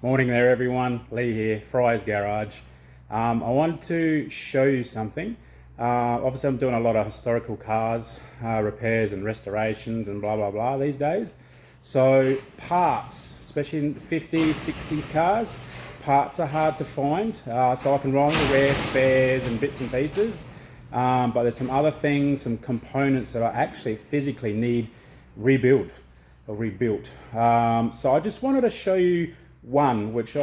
Morning there everyone, Lee here, Fry's Garage. I want to show you something. Obviously I'm doing a lot of historical cars, repairs and restorations and blah blah blah these days. So parts, especially in the 50s, 60s cars, parts are hard to find. So I can run the rare spares and bits and pieces. But there's some other things, some components that I actually physically need rebuilt. So I just wanted to show you one, which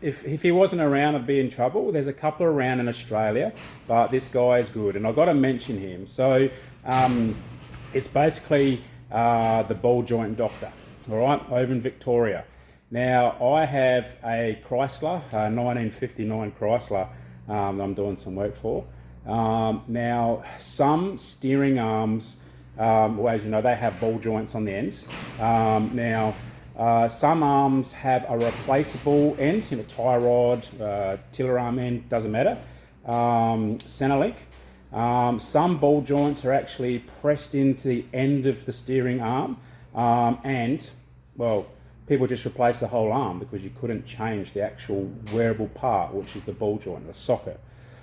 if he wasn't around, I'd be in trouble. There's a couple around in Australia, but this guy is good, and I've got to mention him. So it's basically the ball joint doctor, all right, over in Victoria. Now I have a Chrysler, a 1959 Chrysler I'm doing some work for. Now some steering arms, well, as you know, they have ball joints on the ends. Some arms have a replaceable end, tie rod, tiller arm end, doesn't matter, center link. Some ball joints are actually pressed into the end of the steering arm, and, well, people just replace the whole arm because you couldn't change the actual wearable part, which is the ball joint, the socket.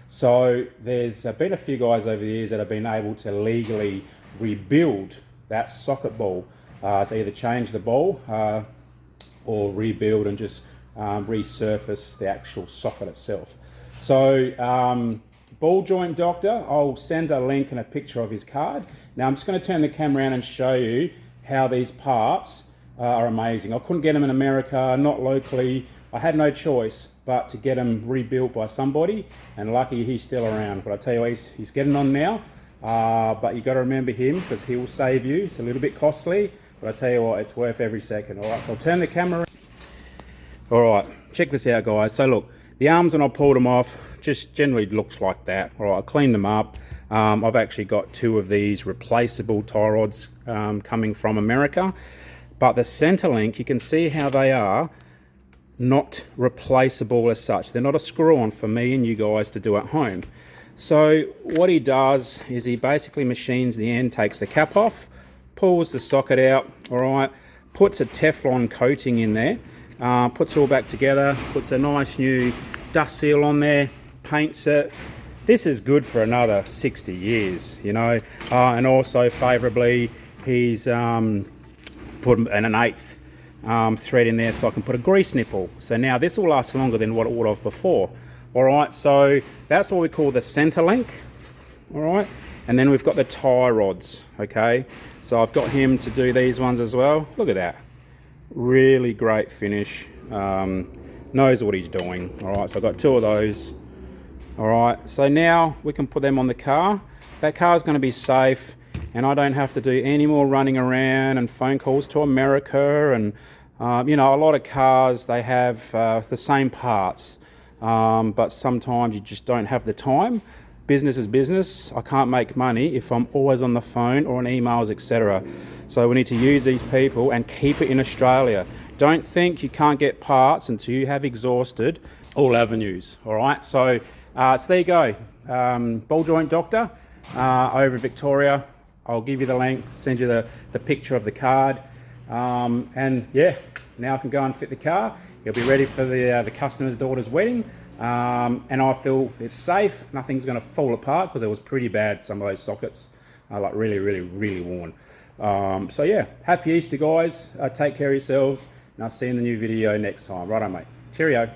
So there's been a few guys over the years that have been able to legally rebuild that socket ball. So either change the ball or rebuild and just resurface the actual socket itself. So ball joint doctor, I'll send a link and a picture of his card. Now I'm just going to turn the camera around and show you how these parts are amazing. I couldn't get them in America, not locally. I had no choice but to get them rebuilt by somebody, and lucky he's still around. But I tell you, he's getting on now. But you got to remember him because he will save you. It's a little bit costly, but I tell you what, it's worth every second. All right, so I'll turn the camera. All right, check this out, guys. So look, the arms when I pulled them off just generally looks like that. All right, I cleaned them up. I've actually got two of these replaceable tie rods coming from America, but the center link, you can see how they are not replaceable as such. They're not a screw-on for me and you guys to do at home. So what he does is he basically machines the end, takes the cap off, pulls the socket out, all right, puts a Teflon coating in there, puts it all back together, puts a nice new dust seal on there, paints it. This is good for another 60 years, you know, and also favourably he's put an 1/8 thread in there so I can put a grease nipple. So now this will last longer than what it would have before. All right, so that's what we call the center link. All right, and then we've got the tie rods. Okay, so I've got him to do these ones as well. Look at that, really great finish. Knows what he's doing. All right, so I've got two of those. All right, so now we can put them on the car. That car's going to be safe, and I don't have to do any more running around and phone calls to America. And you know, a lot of cars, they have the same parts, but sometimes you just don't have the time. Business is business. I can't make money if I'm always on the phone or on emails, etc. So we need to use these people and keep it in Australia. Don't think you can't get parts until you have exhausted all avenues. All right, so there you go. Ball joint doctor over in Victoria. I'll give you the link, send you the picture of the card, and yeah, now I can go and fit the car. It'll be ready for the customer's daughter's wedding, and I feel it's safe. Nothing's going to fall apart because it was pretty bad. Some of those sockets are like really worn. So yeah, happy Easter, guys. Take care of yourselves, and I'll see you in the new video next time. Right on, mate. Cheerio.